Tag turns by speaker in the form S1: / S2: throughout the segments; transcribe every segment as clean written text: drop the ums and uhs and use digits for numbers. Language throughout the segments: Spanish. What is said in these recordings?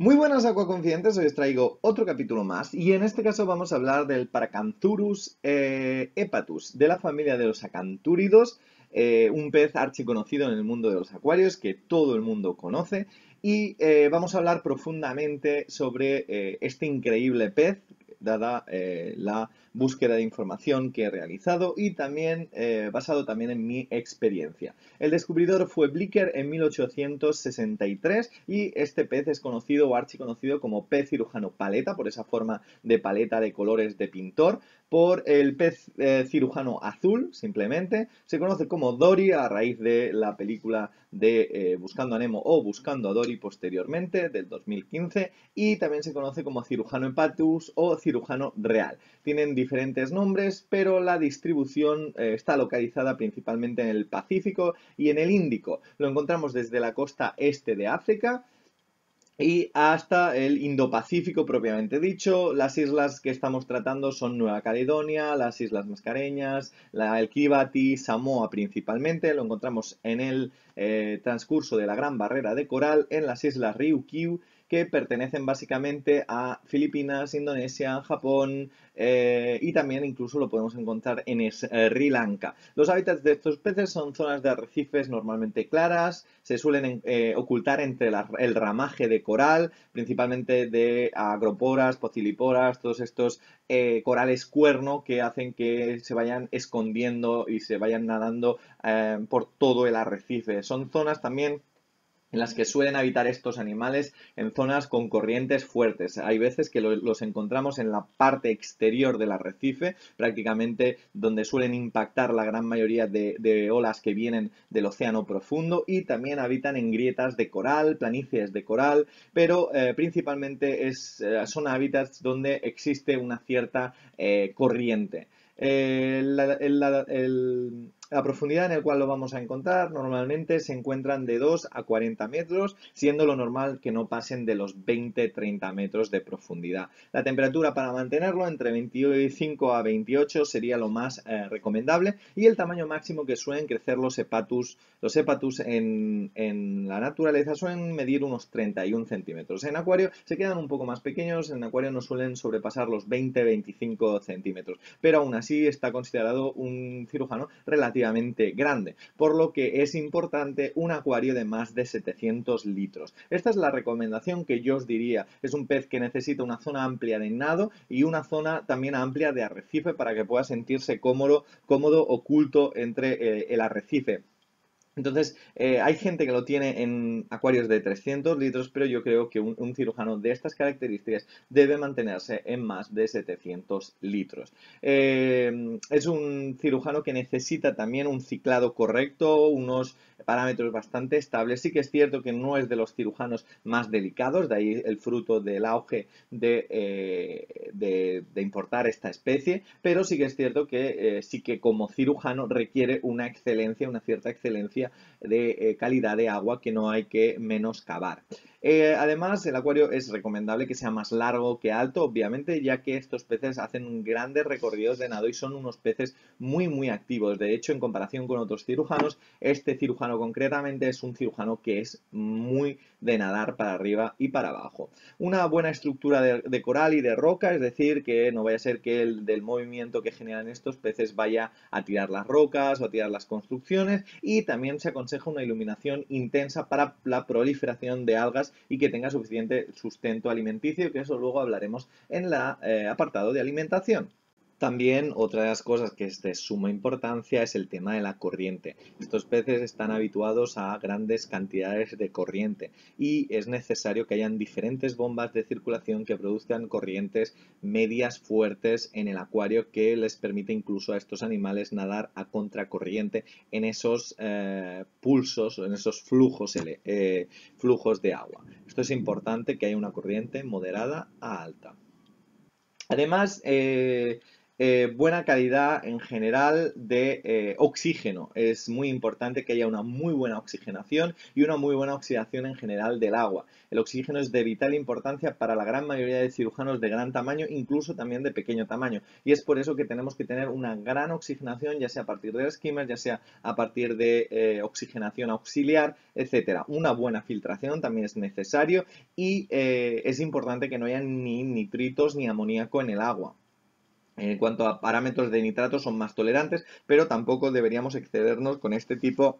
S1: Muy buenas acuaconfidentes, hoy os traigo otro capítulo más y en este caso vamos a hablar del Paracanthurus hepatus, de la familia de los acantúridos, un pez archiconocido en el mundo de los acuarios que todo el mundo conoce y vamos a hablar profundamente sobre este increíble pez, dada la búsqueda de información que he realizado y también basado también en mi experiencia. El descubridor fue Blücher en 1863 y este pez es conocido o archiconocido como pez cirujano paleta, por esa forma de paleta de colores de pintor, por el pez cirujano azul, simplemente. Se conoce como Dory a raíz de la película de Buscando a Nemo o Buscando a Dory posteriormente, del 2015, y también se conoce como cirujano hepatus o cirujano real. Tienen diferentes nombres, pero la distribución está localizada principalmente en el Pacífico y en el Índico. Lo encontramos desde la costa este de África y hasta el Indo-Pacífico propiamente dicho. Las islas que estamos tratando son Nueva Caledonia, las Islas Mascareñas, el Kiribati, Samoa principalmente. Lo encontramos en el transcurso de la Gran Barrera de Coral en las Islas Ryukyu, que pertenecen básicamente a Filipinas, Indonesia, Japón y también incluso lo podemos encontrar en Sri Lanka. Los hábitats de estos peces son zonas de arrecifes normalmente claras, se suelen ocultar entre el ramaje de coral, principalmente de agroporas, pociliporas, todos estos corales cuerno que hacen que se vayan escondiendo y se vayan nadando por todo el arrecife. Son zonas también en las que suelen habitar estos animales en zonas con corrientes fuertes. Hay veces que los encontramos en la parte exterior del arrecife, prácticamente donde suelen impactar la gran mayoría de olas que vienen del océano profundo, y también habitan en grietas de coral, planicies de coral, pero principalmente son hábitats donde existe una cierta corriente. La profundidad en la cual lo vamos a encontrar normalmente se encuentran de 2 a 40 metros, siendo lo normal que no pasen de los 20-30 metros de profundidad. La temperatura para mantenerlo entre 25 a 28 sería lo más recomendable, y el tamaño máximo que suelen crecer los hepatus en la naturaleza suelen medir unos 31 centímetros. En acuario se quedan un poco más pequeños, en acuario no suelen sobrepasar los 20-25 centímetros, pero aún así está considerado un cirujano relativamente grande, por lo que es importante un acuario de más de 700 litros. Esta es la recomendación que yo os diría. Es un pez que necesita una zona amplia de nado y una zona también amplia de arrecife para que pueda sentirse cómodo oculto entre el arrecife. Entonces, hay gente que lo tiene en acuarios de 300 litros, pero yo creo que un cirujano de estas características debe mantenerse en más de 700 litros. Es un cirujano que necesita también un ciclado correcto, unos parámetros bastante estables. Sí que es cierto que no es de los cirujanos más delicados, de ahí el fruto del auge de importar esta especie, pero sí que es cierto que sí que como cirujano requiere una excelencia, una cierta excelencia de calidad de agua que no hay que menoscabar. Además, el acuario es recomendable que sea más largo que alto, obviamente, ya que estos peces hacen grandes recorridos de nado y son unos peces muy activos. De hecho, en comparación con otros cirujanos, este cirujano concretamente es un cirujano que es muy de nadar para arriba y para abajo. Una buena estructura de coral y de roca, es decir, que no vaya a ser que del movimiento que generan estos peces vaya a tirar las rocas o a tirar las construcciones, y también se aconseja una iluminación intensa para la proliferación de algas y que tenga suficiente sustento alimenticio, que eso luego hablaremos en el apartado de alimentación. También otra de las cosas que es de suma importancia es el tema de la corriente. Estos peces están habituados a grandes cantidades de corriente y es necesario que hayan diferentes bombas de circulación que produzcan corrientes medias fuertes en el acuario, que les permite incluso a estos animales nadar a contracorriente en esos pulsos, en esos flujos de agua. Esto es importante, que haya una corriente moderada a alta. Además, buena calidad en general de oxígeno. Es muy importante que haya una muy buena oxigenación y una muy buena oxidación en general del agua. El oxígeno es de vital importancia para la gran mayoría de cirujanos de gran tamaño, incluso también de pequeño tamaño. Y es por eso que tenemos que tener una gran oxigenación, ya sea a partir del skimmer, ya sea a partir de oxigenación auxiliar, etcétera. Una buena filtración también es necesario y es importante que no haya ni nitritos ni amoníaco en el agua. En cuanto a parámetros de nitratos son más tolerantes, pero tampoco deberíamos excedernos con este tipo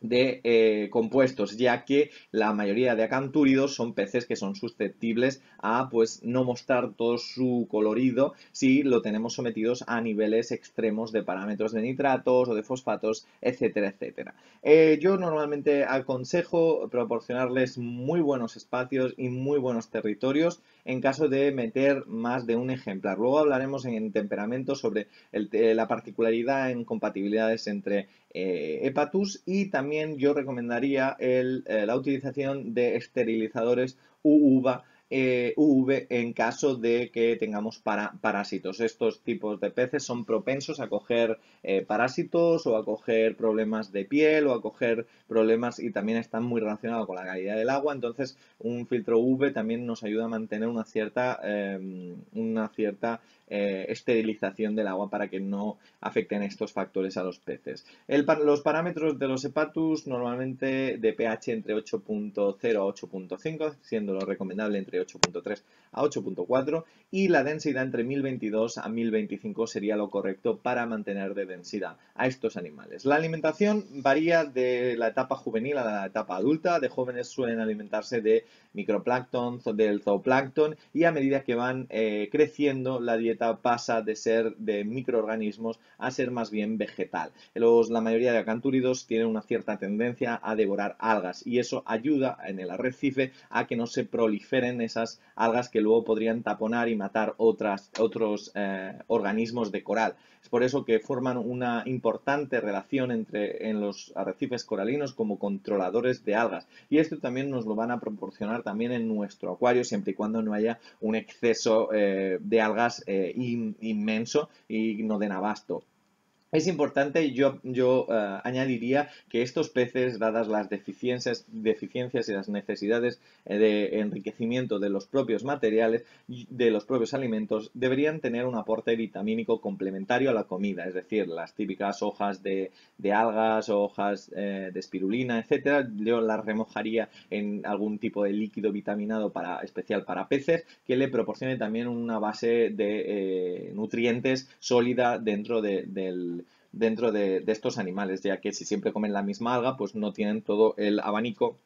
S1: de compuestos, ya que la mayoría de acantúridos son peces que son susceptibles a pues no mostrar todo su colorido si lo tenemos sometidos a niveles extremos de parámetros de nitratos o de fosfatos, etcétera, etcétera. Yo normalmente aconsejo proporcionarles muy buenos espacios y muy buenos territorios en caso de meter más de un ejemplar. Luego hablaremos en temperamento sobre la particularidad en compatibilidades entre Hepatus, y también yo recomendaría la utilización de esterilizadores UV en caso de que tengamos parásitos. Estos tipos de peces son propensos a coger parásitos o a coger problemas de piel o a coger problemas, y también están muy relacionados con la calidad del agua. Entonces un filtro UV también nos ayuda a mantener una cierta esterilización del agua para que no afecten estos factores a los peces. Los parámetros de los Hepatus normalmente de pH entre 8.0 a 8.5, siendo lo recomendable entre 8.3 a 8.4, y la densidad entre 1022 a 1025 sería lo correcto para mantener de densidad a estos animales. La alimentación varía de la etapa juvenil a la etapa adulta. De jóvenes suelen alimentarse de microplancton, del zooplancton, y a medida que van creciendo la dieta pasa de ser de microorganismos a ser más bien vegetal. La mayoría de acantúridos tienen una cierta tendencia a devorar algas, y eso ayuda en el arrecife a que no se proliferen esas algas que luego podrían taponar y matar otros organismos de coral. Es por eso que forman una importante relación en los arrecifes coralinos como controladores de algas, y esto también nos lo van a proporcionar también en nuestro acuario, siempre y cuando no haya un exceso de algas inmenso y no den abasto. Es importante, yo añadiría que estos peces, dadas las deficiencias y las necesidades de enriquecimiento de los propios materiales, de los propios alimentos, deberían tener un aporte vitamínico complementario a la comida, es decir, las típicas hojas de algas o hojas de espirulina, etcétera. Yo las remojaría en algún tipo de líquido vitaminado especial para peces, que le proporcione también una base de nutrientes sólida dentro de estos animales, ya que si siempre comen la misma alga, pues no tienen todo el abanico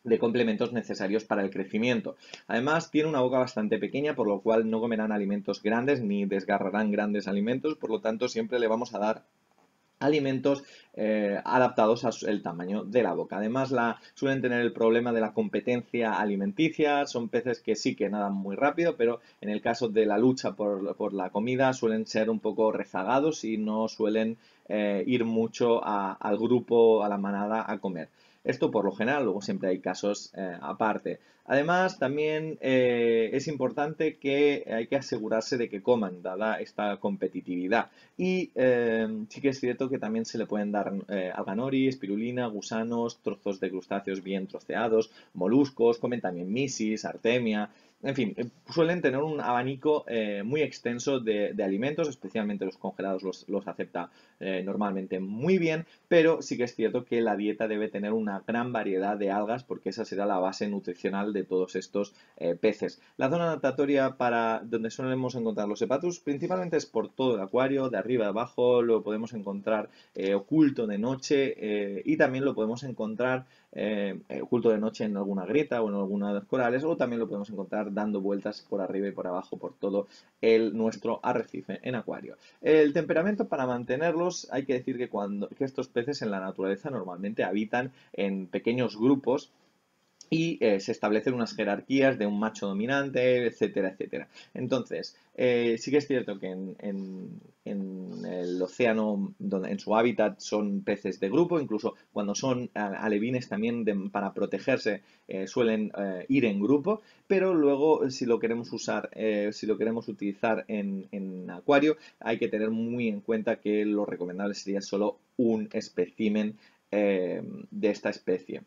S1: de complementos necesarios para el crecimiento. Además, tiene una boca bastante pequeña, por lo cual no comerán alimentos grandes ni desgarrarán grandes alimentos, por lo tanto siempre le vamos a dar alimentos adaptados al tamaño de la boca. Además, suelen tener el problema de la competencia alimenticia. Son peces que sí que nadan muy rápido, pero en el caso de la lucha por la comida suelen ser un poco rezagados y no suelen ir mucho al grupo, a la manada, a comer. Esto por lo general, luego siempre hay casos aparte. Además, también es importante que hay que asegurarse de que coman, dada esta competitividad. Y sí que es cierto que también se le pueden dar alga nori, espirulina, gusanos, trozos de crustáceos bien troceados, moluscos, comen también misis, artemia. En fin, suelen tener un abanico muy extenso de alimentos, especialmente los congelados los acepta normalmente muy bien, pero sí que es cierto que la dieta debe tener una gran variedad de algas, porque esa será la base nutricional de todos estos peces. La zona natatoria para donde solemos encontrar los hepatus principalmente es por todo el acuario, de arriba a abajo. Lo podemos encontrar oculto de noche, y también lo podemos encontrar oculto de noche en alguna grieta o en algunos corales, o también lo podemos encontrar dando vueltas por arriba y por abajo por todo nuestro arrecife en acuario. El temperamento para mantenerlos, hay que decir que estos peces en la naturaleza normalmente habitan en pequeños grupos, y se establecen unas jerarquías de un macho dominante, etcétera, etcétera. Entonces, sí que es cierto que en el océano, donde, en su hábitat, son peces de grupo, incluso cuando son alevines también para protegerse suelen ir en grupo, pero luego si lo queremos usar, si lo queremos utilizar en acuario, hay que tener muy en cuenta que lo recomendable sería solo un espécimen de esta especie,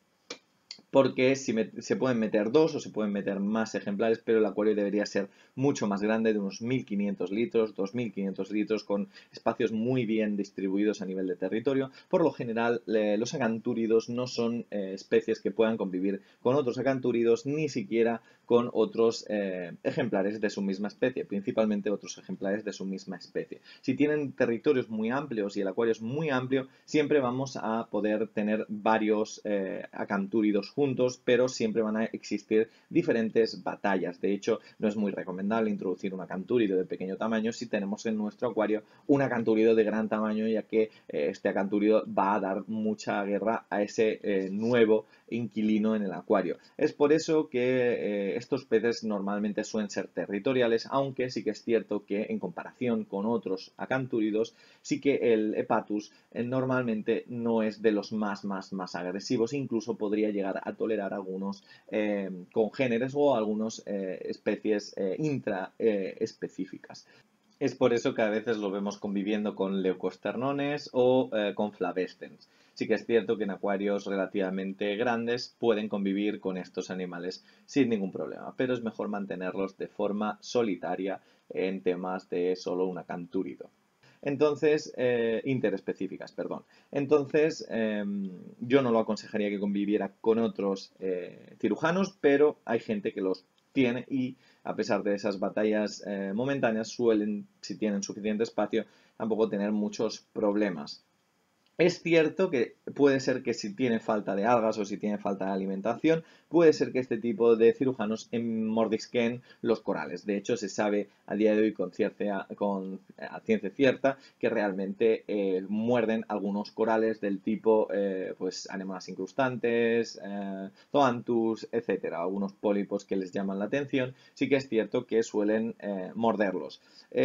S1: porque se pueden meter dos o se pueden meter más ejemplares, pero el acuario debería ser mucho más grande, de unos 1500 litros, 2500 litros, con espacios muy bien distribuidos a nivel de territorio. Por lo general, los acantúridos no son especies que puedan convivir con otros acantúridos, ni siquiera con otros ejemplares de su misma especie, principalmente otros ejemplares de su misma especie. Si tienen territorios muy amplios y el acuario es muy amplio, siempre vamos a poder tener varios acantúridos juntos, pero siempre van a existir diferentes batallas. De hecho, no es muy recomendable introducir un acantúrido de pequeño tamaño si tenemos en nuestro acuario un acantúrido de gran tamaño, ya que este acantúrido va a dar mucha guerra a ese nuevo inquilino en el acuario. Es por eso que estos peces normalmente suelen ser territoriales, aunque sí que es cierto que en comparación con otros acantúridos, sí que el Hepatus normalmente no es de los más agresivos, incluso podría llegar a tolerar algunos congéneres o algunas especies intraespecíficas. Es por eso que a veces lo vemos conviviendo con leucosternones o con flavescens. Sí que es cierto que en acuarios relativamente grandes pueden convivir con estos animales sin ningún problema, pero es mejor mantenerlos de forma solitaria en temas de solo un acantúrido. Entonces, interespecíficas, perdón. Entonces, yo no lo aconsejaría que conviviera con otros cirujanos, pero hay gente que los tiene y a pesar de esas batallas momentáneas suelen, si tienen suficiente espacio, tampoco tener muchos problemas. Es cierto que puede ser que si tiene falta de algas o si tiene falta de alimentación, puede ser que este tipo de cirujanos mordisquen los corales. De hecho, se sabe a día de hoy a ciencia cierta que realmente muerden algunos corales del tipo pues anémonas incrustantes, zoanthus, etcétera. Algunos pólipos que les llaman la atención. Sí que es cierto que suelen morderlos.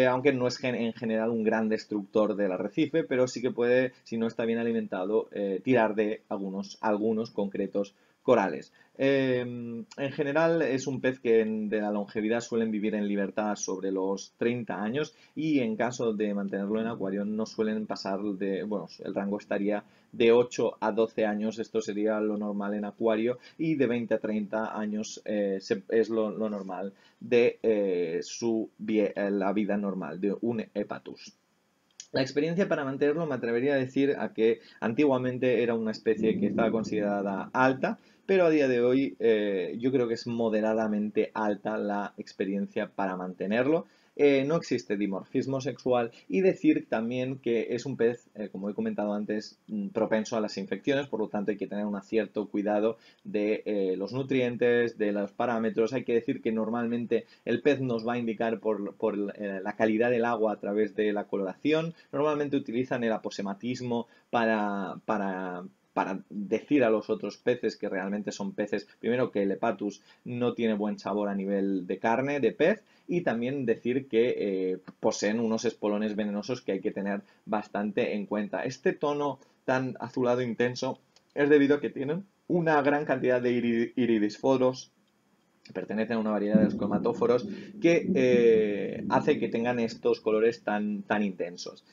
S1: Aunque no es en general un gran destructor del arrecife, pero sí que puede, si no está bien alimentado, tirar de algunos concretos corales. En general es un pez que de la longevidad suelen vivir en libertad sobre los 30 años y en caso de mantenerlo en acuario no suelen pasar bueno, el rango estaría de 8 a 12 años, esto sería lo normal en acuario, y de 20 a 30 años es lo normal de la vida normal de un Hepatus. La experiencia para mantenerlo me atrevería a decir a que antiguamente era una especie que estaba considerada alta, pero a día de hoy yo creo que es moderadamente alta la experiencia para mantenerlo. No existe dimorfismo sexual y decir también que es un pez, como he comentado antes, propenso a las infecciones, por lo tanto hay que tener un cierto cuidado de los nutrientes, de los parámetros. Hay que decir que normalmente el pez nos va a indicar por la calidad del agua a través de la coloración. Normalmente utilizan el aposematismo para decir a los otros peces que realmente son peces, primero que el Hepatus no tiene buen sabor a nivel de carne, de pez, y también decir que poseen unos espolones venenosos que hay que tener bastante en cuenta. Este tono tan azulado intenso es debido a que tienen una gran cantidad de iridisforos, pertenecen a una variedad de los cromatóforos que hace que tengan estos colores tan intensos.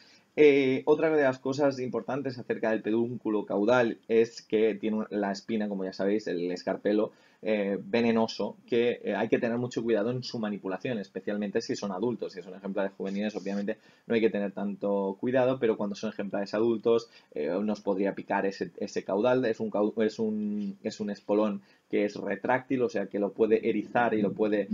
S1: Otra de las cosas importantes acerca del pedúnculo caudal es que tiene la espina, como ya sabéis, el escarpelo venenoso, que hay que tener mucho cuidado en su manipulación, especialmente si son adultos. Si son ejemplares juveniles, obviamente no hay que tener tanto cuidado, pero cuando son ejemplares adultos nos podría picar ese caudal. Es un espolón que es retráctil, o sea que lo puede erizar y lo puede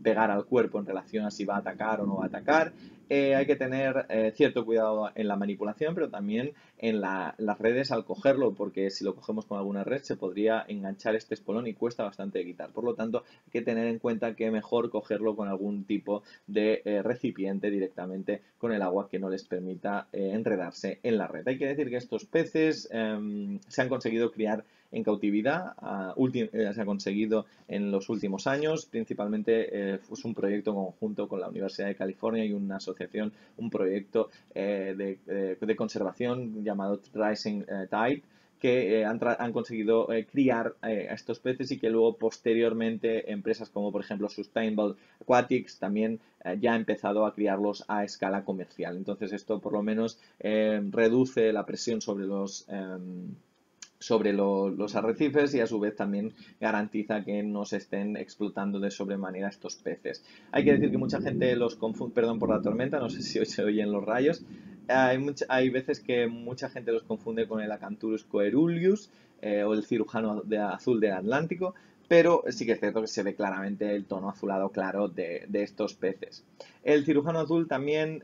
S1: pegar al cuerpo en relación a si va a atacar o no va a atacar. Hay que tener cierto cuidado en la manipulación, pero también en las redes al cogerlo, porque si lo cogemos con alguna red se podría enganchar este espolón y cuesta bastante de quitar. Por lo tanto, hay que tener en cuenta que mejor cogerlo con algún tipo de recipiente directamente con el agua que no les permita enredarse en la red. Hay que decir que estos peces se han conseguido criar en cautividad. Se ha conseguido en los últimos años, principalmente es un proyecto conjunto con la Universidad de California y una asociación, un proyecto de conservación llamado Rising Tide, que han conseguido criar a estos peces y que luego posteriormente empresas como por ejemplo Sustainable Aquatics también ya ha empezado a criarlos a escala comercial. Entonces esto por lo menos reduce la presión sobre los arrecifes y a su vez también garantiza que no se estén explotando de sobremanera estos peces. Hay que decir que mucha gente los confunde, perdón por la tormenta, no sé si hoy se oyen los rayos. Hay veces que mucha gente los confunde con el Acanthurus coeruleus o el cirujano azul del Atlántico, pero sí que es cierto que se ve claramente el tono azulado claro de estos peces. El cirujano azul también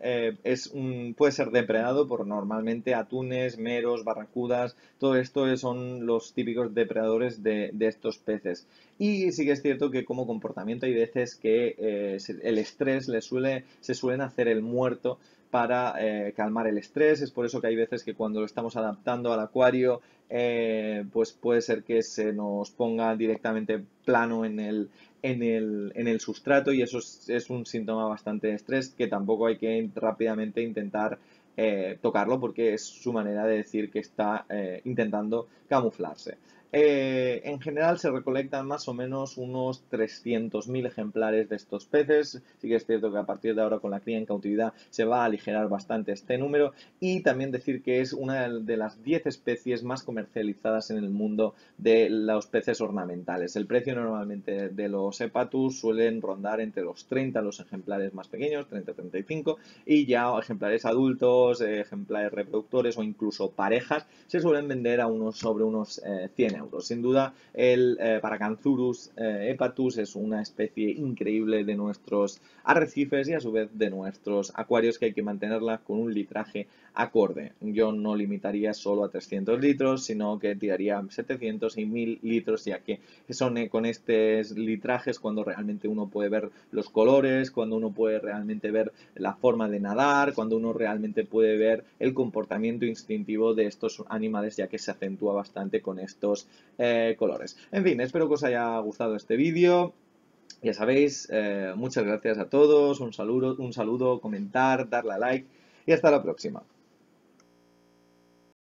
S1: puede ser depredado por normalmente atunes, meros, barracudas. Todo esto son los típicos depredadores de estos peces. Y sí que es cierto que como comportamiento hay veces que el estrés se suelen hacer el muerto para calmar el estrés. Es por eso que hay veces que cuando lo estamos adaptando al acuario, pues puede ser que se nos ponga directamente plano en el sustrato, y eso es un síntoma bastante de estrés que tampoco hay que rápidamente intentar tocarlo, porque es su manera de decir que está intentando camuflarse. En general se recolectan más o menos unos 300.000 ejemplares de estos peces. Sí que es cierto que a partir de ahora con la cría en cautividad se va a aligerar bastante este número, y también decir que es una de las 10 especies más comercializadas en el mundo de los peces ornamentales. El precio normalmente de los hepatus suelen rondar entre los 30 los ejemplares más pequeños, 30-35, y ya ejemplares adultos, ejemplares reproductores o incluso parejas se suelen vender sobre unos 100 euros. Sin duda, el Paracanthurus hepatus es una especie increíble de nuestros arrecifes y a su vez de nuestros acuarios, que hay que mantenerla con un litraje acorde. Yo no limitaría solo a 300 litros, sino que tiraría 700 y 1000 litros, ya que son con estos litrajes cuando realmente uno puede ver los colores, cuando uno puede realmente ver la forma de nadar, cuando uno realmente puede ver el comportamiento instintivo de estos animales, ya que se acentúa bastante con estos colores. En fin, espero que os haya gustado este vídeo. Ya sabéis, muchas gracias a todos, un saludo, comentar, darle a like y hasta la próxima.